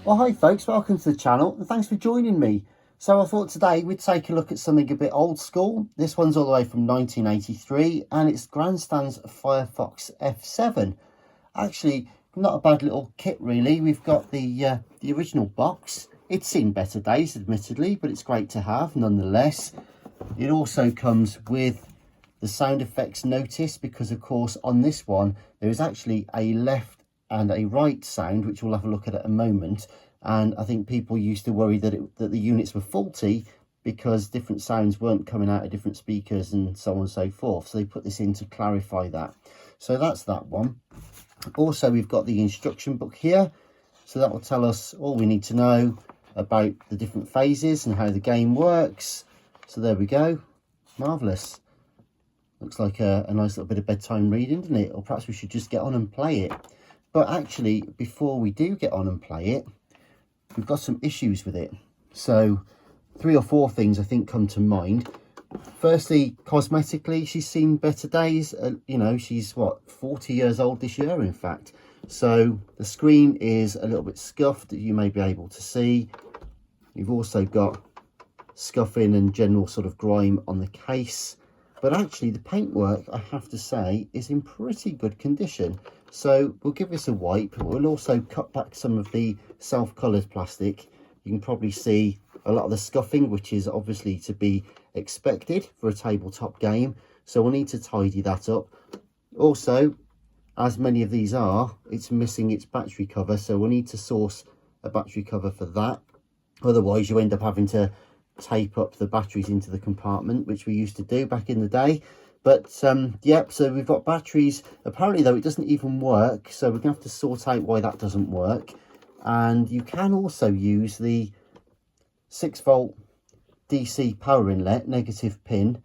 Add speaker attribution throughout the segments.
Speaker 1: Well, hi folks, welcome to the channel and thanks for joining me. So I thought today we'd take a look at something a bit old school. This one's all the way from 1983 and it's Grandstand's Firefox F-7. Actually, not a bad little kit really. We've got the original box. It's seen better days admittedly, but it's great to have nonetheless. It also comes with the sound effects notice because of course on this one there is actually a left and a right sound, which we'll have a look at a moment. And I think people used to worry that the units were faulty because different sounds weren't coming out of different speakers and so on and so forth. So they put this in to clarify that. So that's that one. Also, we've got the instruction book here. So that will tell us all we need to know about the different phases and how the game works. So there we go. Marvellous. Looks like a nice little bit of bedtime reading, doesn't it? Or perhaps we should just get on and play it. But actually, before we do get on and play it, we've got some issues with it. So 3 or 4 things I think come to mind. Firstly, cosmetically, she's seen better days. You know, she's what, 40 years old this year, in fact. So the screen is a little bit scuffed, that you may be able to see. You've also got scuffing and general sort of grime on the case. But actually, the paintwork, I have to say, is in pretty good condition. So we'll give this a wipe. We'll also cut back some of the self-coloured plastic. You can probably see a lot of the scuffing, which is obviously to be expected for a tabletop game. So we'll need to tidy that up. Also, as many of these are, it's missing its battery cover. So we'll need to source a battery cover for that. Otherwise, you end up having to tape up the batteries into the compartment, which we used to do back in the day. But yep, so we've got batteries. Apparently though, it doesn't even work, so we're gonna have to sort out why that doesn't work. And you can also use the 6-volt DC power inlet negative pin,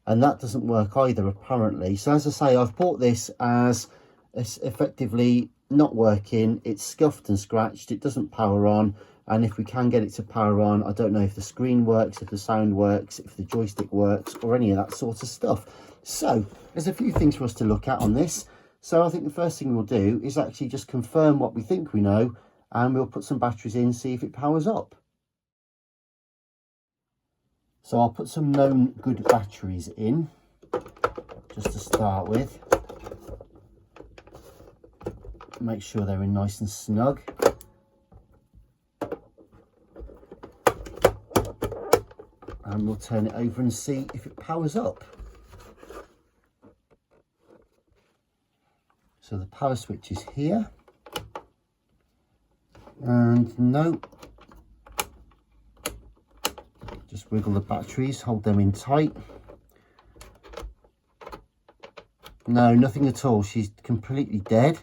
Speaker 1: and that doesn't work either apparently. So as I say, I've bought this as it's effectively not working. It's scuffed and scratched, it doesn't power on. And if we can get it to power on, I don't know if the screen works, if the sound works, if the joystick works, or any of that sort of stuff. So there's a few things for us to look at on this. So I think the first thing we'll do is actually just confirm what we think we know, and we'll put some batteries in, see if it powers up. So I'll put some known good batteries in, just to start with. Make sure they're in nice and snug. And we'll turn it over and see if it powers up. So the power switch is here. And no. Just wiggle the batteries, hold them in tight. No, nothing at all. She's completely dead.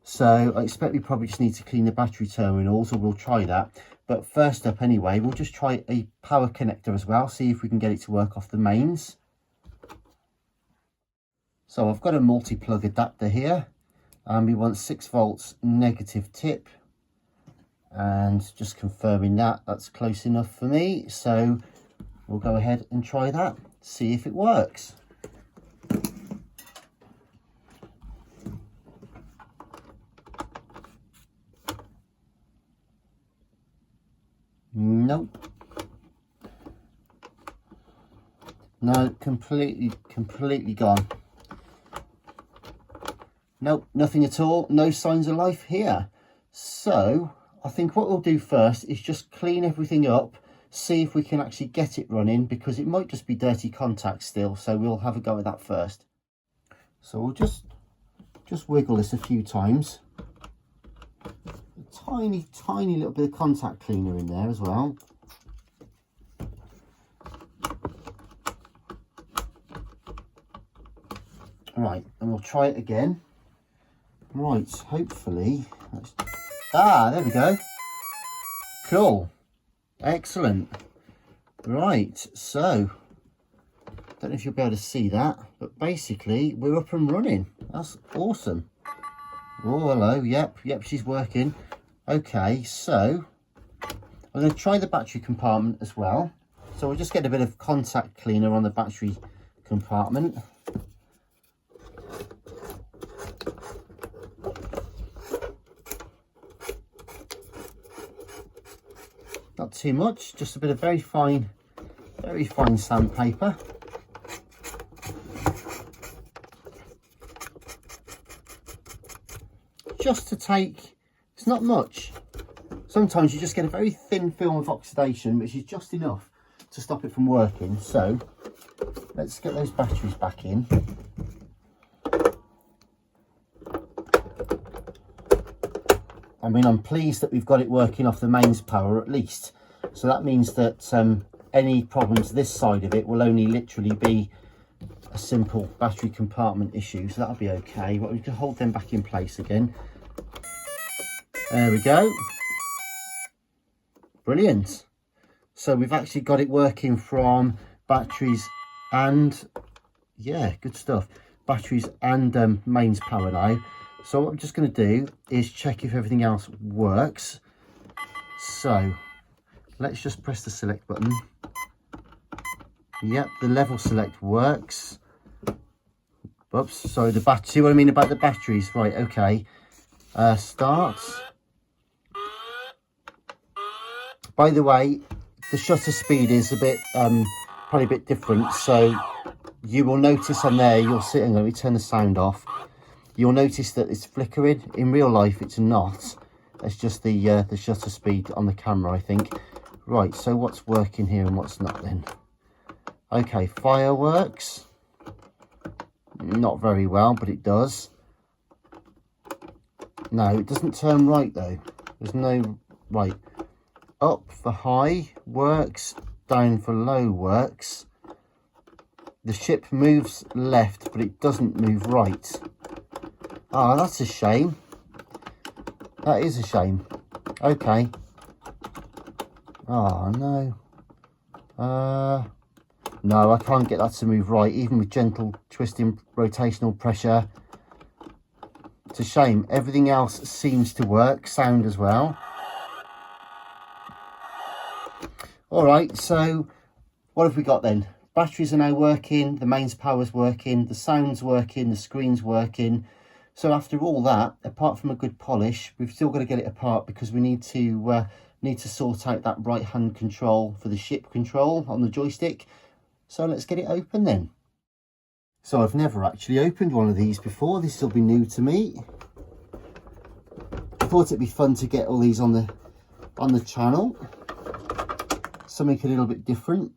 Speaker 1: So I expect we probably just need to clean the battery terminals, or we'll try that. But first up anyway, we'll just try a power connector as well, see if we can get it to work off the mains. So I've got a multi-plug adapter here, and we want 6 volts negative tip. And just confirming that, that's close enough for me. So we'll go ahead and try that, see if it works. Nope. No, completely gone. Nope, nothing at all. No signs of life here. So I think what we'll do first is just clean everything up, see if we can actually get it running, because it might just be dirty contact still. So we'll have a go at that first. So we'll just wiggle this a few times. Tiny little bit of contact cleaner in there as well. Right, and we'll try it again. Right, hopefully there we go. Cool, excellent. Right, so don't know if you'll be able to see that, but basically we're up and running. That's awesome. Oh, hello. Yep, she's working. Okay, so I'm going to try the battery compartment as well. So we'll just get a bit of contact cleaner on the battery compartment. Not too much, just a bit of very fine sandpaper. Just to take, it's not much. Sometimes you just get a very thin film of oxidation, which is just enough to stop it from working. So let's get those batteries back in. I mean, I'm pleased that we've got it working off the mains power at least. So that means that any problems this side of it will only literally be a simple battery compartment issue. So that'll be okay. But we can hold them back in place again. There we go. Brilliant. So we've actually got it working from batteries and, yeah, good stuff. Batteries and mains power now. So what I'm just going to do is check if everything else works. So let's just press the select button. Yep, the level select works. Oops, sorry, the battery. See what I mean about the batteries? Right, okay. Start. By the way, the shutter speed is a bit, probably a bit different. So you will notice on there, you'll see, let me turn the sound off. You'll notice that it's flickering. In real life, it's not. It's just the shutter speed on the camera, I think. Right, so what's working here and what's not then? Okay, fireworks. Not very well, but it does. No, it doesn't turn right though. There's no right. Up for high works, down for low works. The ship moves left, but it doesn't move right. Ah, that's a shame. That is a shame. Okay. Oh, no. No, I can't get that to move right, even with gentle twisting rotational pressure. It's a shame. Everything else seems to work. Sound as well. All right, so what have we got then? Batteries are now working, the mains power's working, the sound's working, the screen's working. So after all that, apart from a good polish, we've still got to get it apart because we need to sort out that right hand control for the ship control on the joystick. So let's get it open then. So I've never actually opened one of these before. This will be new to me. I thought it'd be fun to get all these on the channel. Something a little bit different.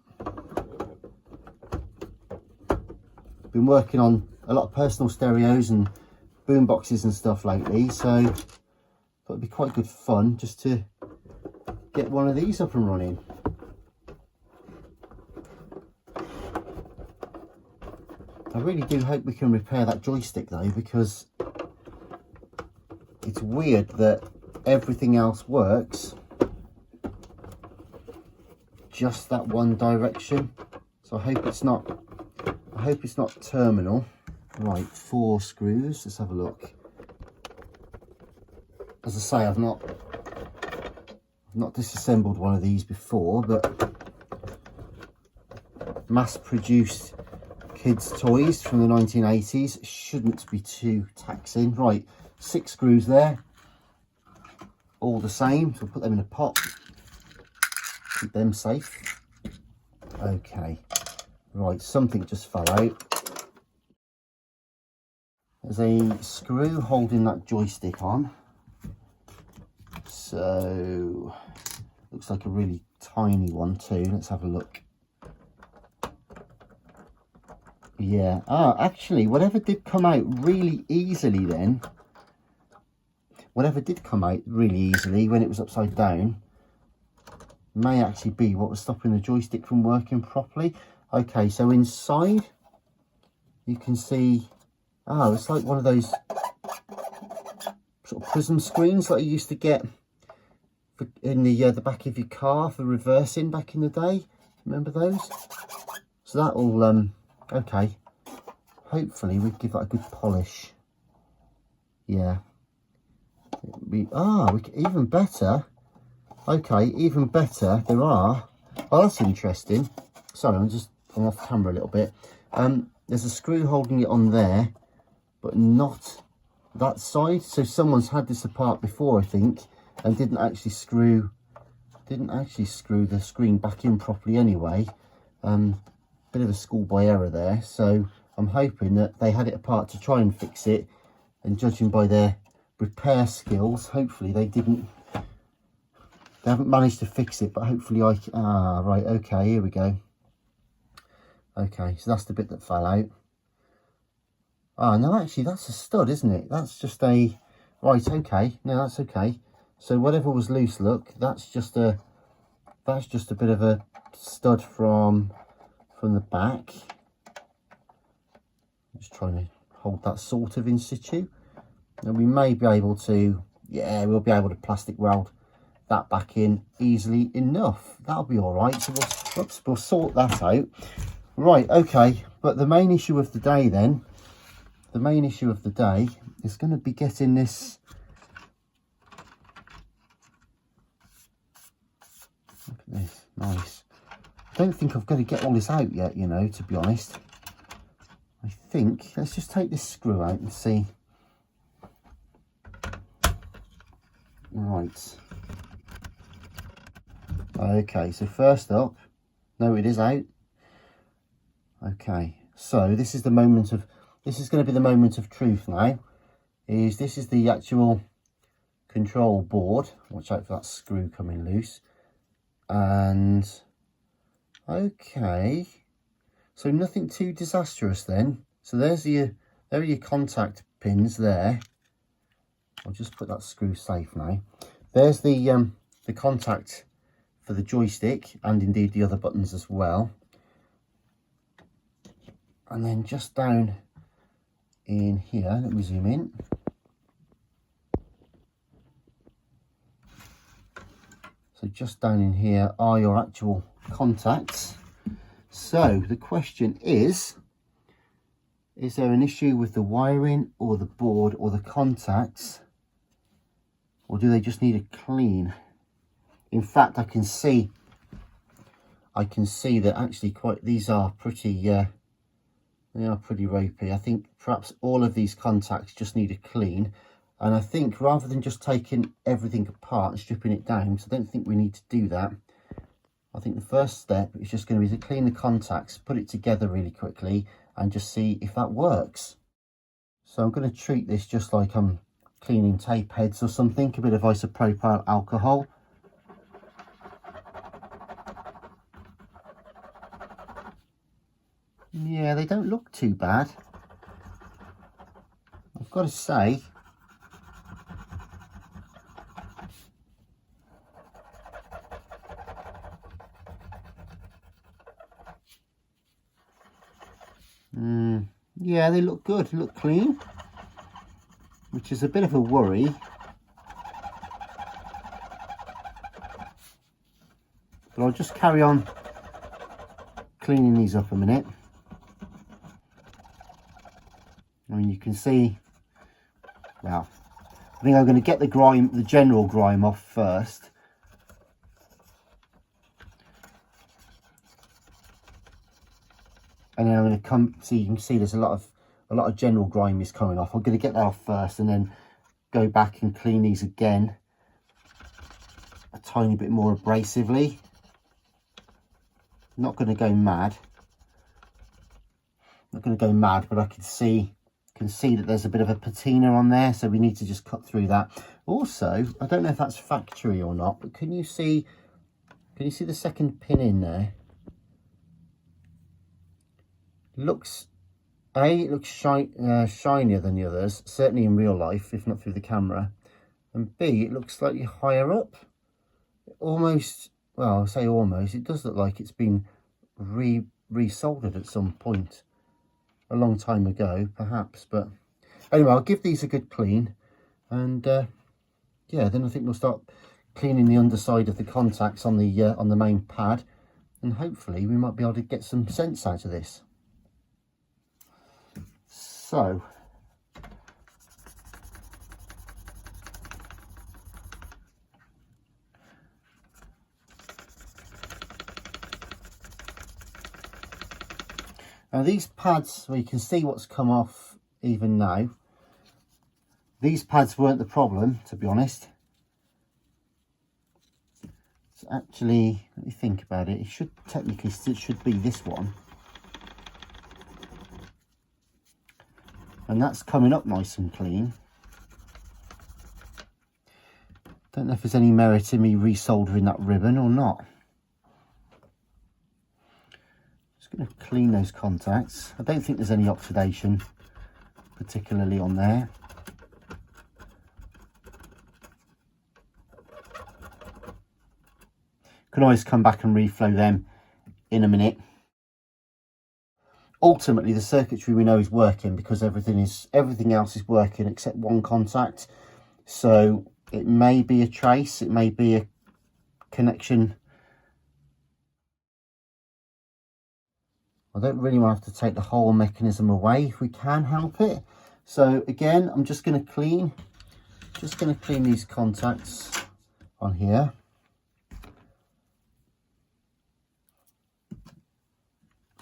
Speaker 1: Been working on a lot of personal stereos and boom boxes and stuff lately, so thought it'd be quite good fun just to get one of these up and running. I really do hope we can repair that joystick though, because it's weird that everything else works, just that one direction. So I hope it's not terminal. Right, 4 screws. Let's have a look. As I say, I've not disassembled one of these before, but mass-produced kids' toys from the 1980s shouldn't be too taxing. Right, 6 screws there, all the same. So we'll put them in a pot. Keep them safe. Okay. Right, something just fell out. There's a screw holding that joystick on. So, looks like a really tiny one too. Let's have a look. Yeah. Ah, actually, whatever did come out really easily then, whatever did come out really easily when it was upside down, may actually be what was stopping the joystick from working properly. Okay, so inside you can see, oh, it's like one of those sort of prism screens that you used to get in the back of your car for reversing back in the day. Remember those? So that will, okay. Hopefully we give that a good polish. Yeah. Even better. Okay, even better. There are. Oh, that's interesting. Sorry, I'm off camera a little bit. There's a screw holding it on there, but not that side. So someone's had this apart before, I think, and didn't actually screw didn't actually screw the screen back in properly anyway. Bit of a schoolboy error there, so I'm hoping that they had it apart to try and fix it, and judging by their repair skills, hopefully they haven't managed to fix it, but hopefully right, okay, here we go. Okay, so that's the bit that fell out. No, actually that's a stud, isn't it? That's just a, right, okay, no, that's okay. So whatever was loose, look, that's just a bit of a stud from the back. I'm just trying to hold that sort of in situ, and we may be able to, yeah, we'll be able to plastic weld that back in easily enough. That'll be all right. So we'll sort that out. Right, okay, but the main issue of the day then, is going to be getting this. Look at this, nice. I don't think I've got to get all this out yet, you know, to be honest. I think, let's just take this screw out and see. Right. Okay, so first up, no, it is out. Okay, so this is going to be the moment of truth now. This is the actual control board. Watch out for that screw coming loose. And okay, so nothing too disastrous then. So there are your contact pins there. I'll just put that screw safe now. There's the contact for the joystick, and indeed the other buttons as well. And then just down in here, let me zoom in. So just down in here are your actual contacts. So the question is there an issue with the wiring or the board or the contacts, or do they just need a clean? In fact, I can see that actually these are pretty they are pretty ropey. I think perhaps all of these contacts just need a clean. And I think rather than just taking everything apart and stripping it down, so I don't think we need to do that. I think the first step is just going to be to clean the contacts, put it together really quickly, and just see if that works. So I'm going to treat this just like I'm cleaning tape heads or something, a bit of isopropyl alcohol. Yeah, they don't look too bad, I've got to say. Yeah, they look good, they look clean, which is a bit of a worry. But I'll just carry on cleaning these up a minute. I mean, you can see, well, I think I'm going to get the general grime off first. And then I'm going to come, so you can see there's a lot of general grime is coming off. I'm going to get that off first and then go back and clean these again a tiny bit more abrasively. Not going to go mad. Not going to go mad, but I can see that there's a bit of a patina on there, so we need to just cut through that. Also, I don't know if that's factory or not, but can you see the second pin in there? It looks shinier than the others, certainly in real life, if not through the camera. And B, it looks slightly higher up. Almost, well, I say almost, it does look like it's been resoldered at some point. A long time ago, perhaps. But anyway, I'll give these a good clean. And yeah, then I think we'll start cleaning the underside of the contacts on the main pad. And hopefully we might be able to get some sense out of this. So, now these pads, well, you can see what's come off even now. These pads weren't the problem, to be honest. It's actually, let me think about it, it should technically, it should be this one. And that's coming up nice and clean. Don't know if there's any merit in me resoldering that ribbon or not. Just going to clean those contacts. I don't think there's any oxidation particularly on there. Can always come back and reflow them in a minute. Ultimately, the circuitry we know is working because everything else is working except one contact. So it may be a trace, it may be a connection. I don't really want to have to take the whole mechanism away if we can help it. So again, I'm just going to clean these contacts on here.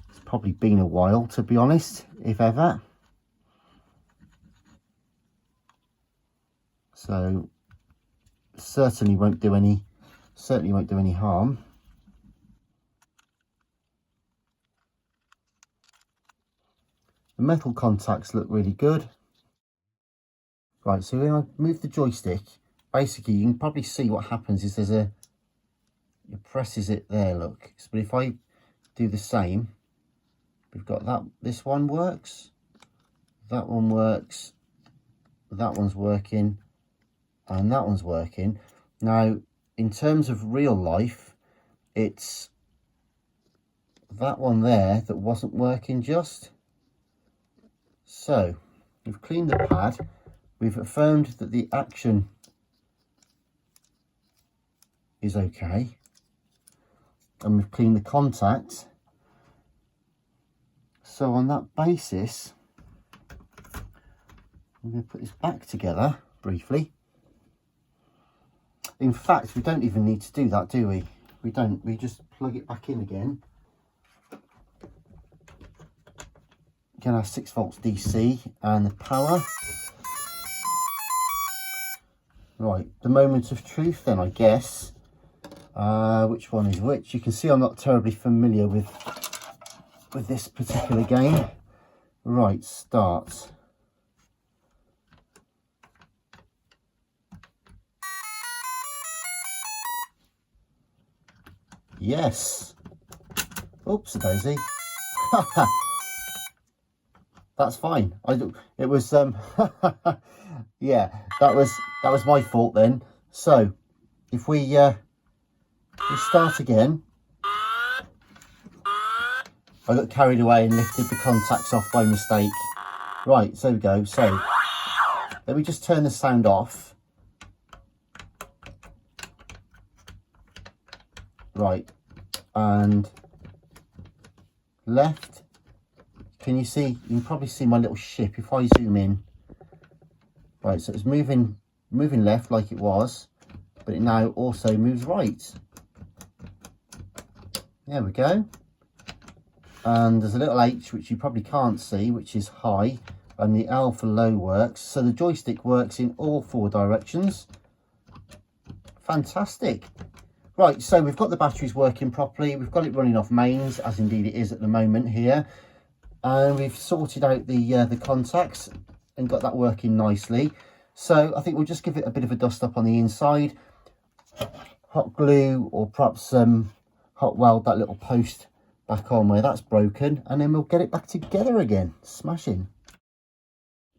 Speaker 1: It's probably been a while, to be honest, if ever. So certainly won't do any harm. The metal contacts look really good. Right, so when I move the joystick, basically you can probably see what happens is it presses it there, look. But if I do the same, we've got that, this one works, that one works, that one's working, and that one's working. Now, in terms of real life, it's that one there that wasn't working just. So, we've cleaned the pad, we've affirmed that the action is okay, and we've cleaned the contact. So on that basis, I'm going to put this back together briefly. In fact, we don't even need to do that, do we? We don't, we just plug it back in again. Again, our 6 volts DC and the power. Right, the moment of truth then, I guess. Which one is which? You can see I'm not terribly familiar with this particular game. Right, start. Yes. Oops, a daisy. That's fine. It was yeah, that was my fault then. So if we start again, I got carried away and lifted the contacts off by mistake. Right, so we go. So let me just turn the sound off. Right, and left. Can you see? You can probably see my little ship if I zoom in. Right, so it's moving left like it was, but it now also moves right. There we go. And there's a little H which you probably can't see, which is high, and the L for low works. So the joystick works in all 4 directions. Fantastic. Right, so we've got the batteries working properly. We've got it running off mains, as indeed it is at the moment here. And we've sorted out the contacts and got that working nicely. So I think we'll just give it a bit of a dust up on the inside. Hot glue, or perhaps hot weld that little post back on where that's broken, and then we'll get it back together again. Smashing.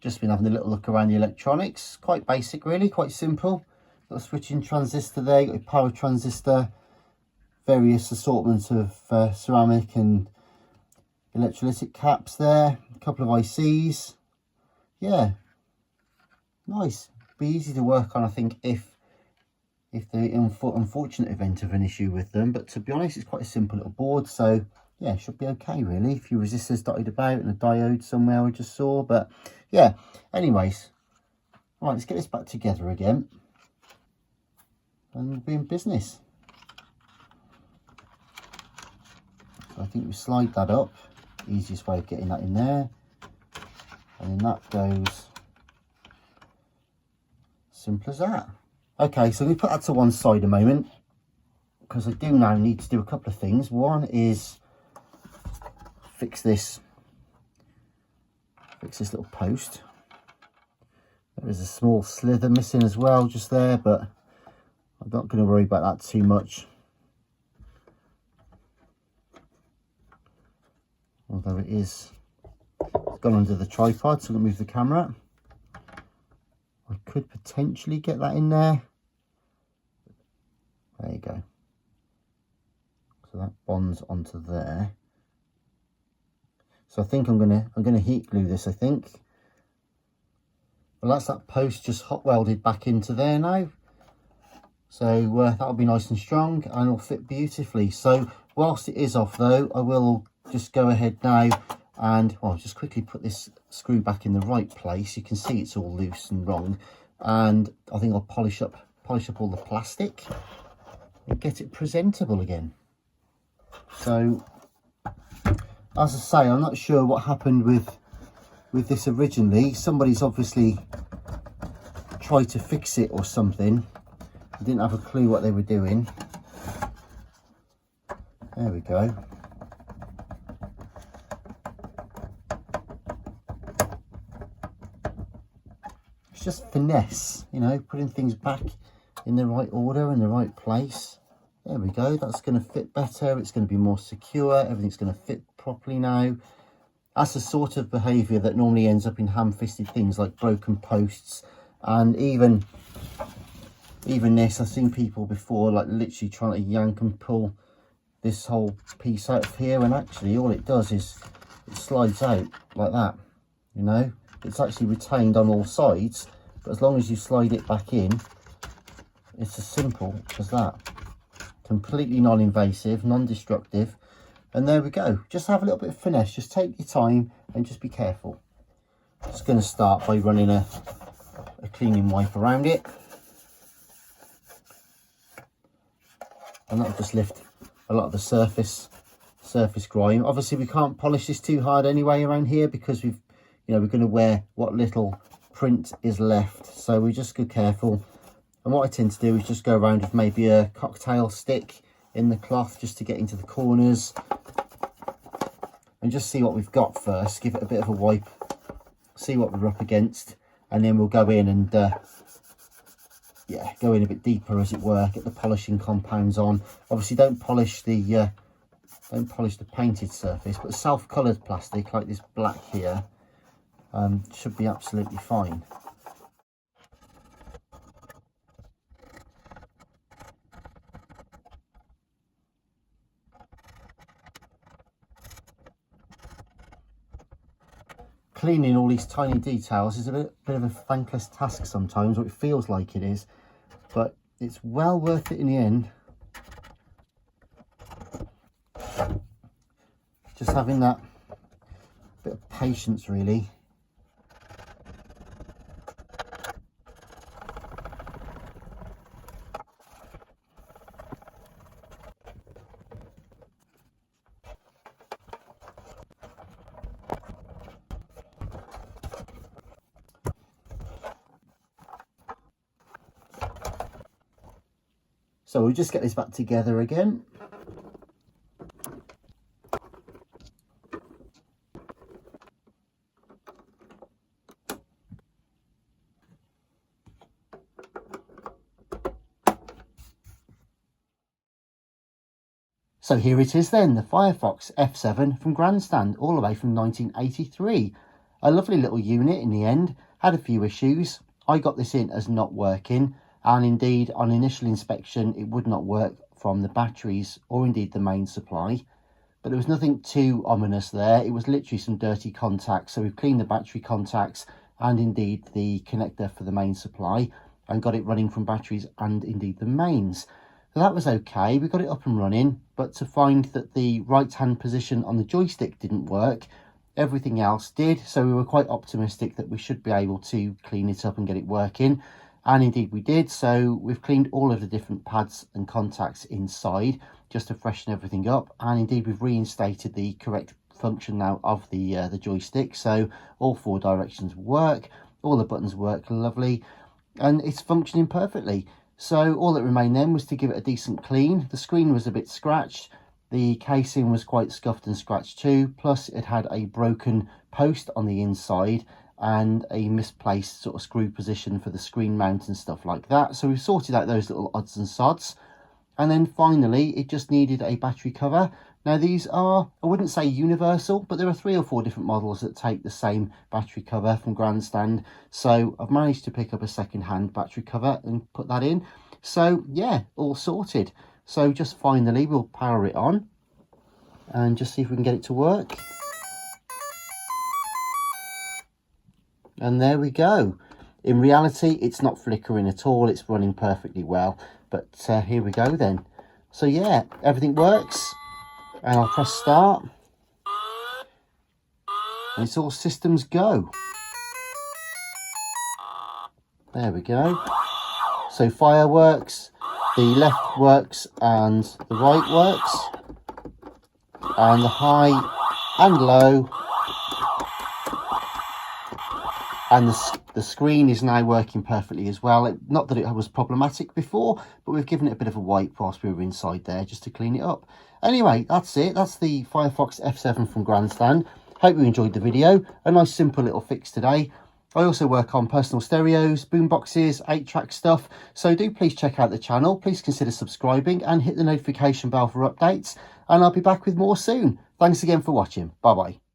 Speaker 1: Just been having a little look around the electronics. Quite basic really, quite simple. Got a switching transistor there, got a power transistor, various assortments of ceramic and electrolytic caps there, a couple of ICs. Yeah, nice. Be easy to work on, I think, if the unfortunate event of an issue with them. But to be honest, it's quite a simple little board, so yeah, should be okay really. A few resistors dotted about and a diode somewhere I just saw, but yeah. Anyways, right, let's get this back together again, and we'll be in business. So I think we slide that up. Easiest way of getting that in there, and then that goes. Simple as that. Okay, so we put that to one side a moment. because I do now need to do a couple of things. One is fix this little post. There's a small slither missing as well just there, but I'm not going to worry about that too much. Although it's gone under the tripod, so I'm going to move the camera. I could potentially get that in there. There you go. So that bonds onto there. So I think I'm gonna heat glue this, I think. Well, that's that post just hot welded back into there now. So that'll be nice and strong and it'll fit beautifully. So whilst it is off though, I will just go ahead now and I'll just quickly put this screw back in the right place. You can see it's all loose and wrong. And I think I'll polish up all the plastic and get it presentable again. So as I say, I'm not sure what happened with this originally. Somebody's obviously tried to fix it or something. I didn't have a clue what they were doing. There we go. It's just finesse, you know, putting things back in the right order, in the right place. There we go, that's going to fit better, it's going to be more secure, everything's going to fit properly now. That's the sort of behaviour that normally ends up in ham-fisted things like broken posts, and even this, I've seen people before like literally trying to yank and pull this whole piece out of here, and actually all it does is it slides out like that, you know. It's actually retained on all sides, but as long as you slide it back in, it's as simple as that. Completely non-invasive, non-destructive, and there we go. Just have a little bit of finesse, just take your time and just be careful. Just going to start by running a cleaning wipe around it, and that'll just lift a lot of the surface grime. Obviously we can't polish this too hard anyway around here because we're going to wear what little print is left, so we just be careful. And what I tend to do is just go around with maybe a cocktail stick in the cloth just to get into the corners and just see what we've got first. Give it a bit of a wipe, see what we're up against, and then we'll go in and yeah, go in a bit deeper, as it were, get the polishing compounds on. Obviously don't polish the painted surface, but self-coloured plastic like this black here should be absolutely fine. Cleaning all these tiny details is a bit of a thankless task sometimes, or it feels like it is, but it's well worth it in the end. Just having that bit of patience, really. So we'll just get this back together again. So here it is then, the Firefox F-7 from Grandstand, all the way from 1983. A lovely little unit in the end, had a few issues. I got this in as not working, and indeed on initial inspection it would not work from the batteries or indeed the main supply. But there was nothing too ominous there, it was literally some dirty contacts. So we've cleaned the battery contacts and indeed the connector for the main supply and got it running from batteries and indeed the mains. So that was okay, we got it up and running, but to find that the right hand position on the joystick didn't work, everything else did. So we were quite optimistic that we should be able to clean it up and get it working, and indeed we did. So we've cleaned all of the different pads and contacts inside just to freshen everything up, and indeed we've reinstated the correct function now of the joystick. So all 4 directions work, all the buttons work lovely, and it's functioning perfectly. So all that remained then was to give it a decent clean. The screen was a bit scratched, the casing was quite scuffed and scratched too, plus it had a broken post on the inside and a misplaced sort of screw position for the screen mount and stuff like that. So we've sorted out those little odds and sods. And then finally, it just needed a battery cover. Now these are, I wouldn't say universal, but there are 3 or 4 different models that take the same battery cover from Grandstand. So I've managed to pick up a second-hand battery cover and put that in. So yeah, all sorted. So just finally, we'll power it on and just see if we can get it to work. And there we go. In reality, it's not flickering at all. It's running perfectly well. But here we go then. So yeah, everything works. And I'll press start. And it's all systems go. There we go. So fire works, the left works and the right works. And the high and low. And the screen is now working perfectly as well. Not that it was problematic before, but we've given it a bit of a wipe whilst we were inside there just to clean it up. Anyway, that's it. That's the Firefox F-7 from Grandstand. Hope you enjoyed the video. A nice simple little fix today. I also work on personal stereos, boomboxes, 8-track stuff. So do please check out the channel. Please consider subscribing and hit the notification bell for updates. And I'll be back with more soon. Thanks again for watching. Bye-bye.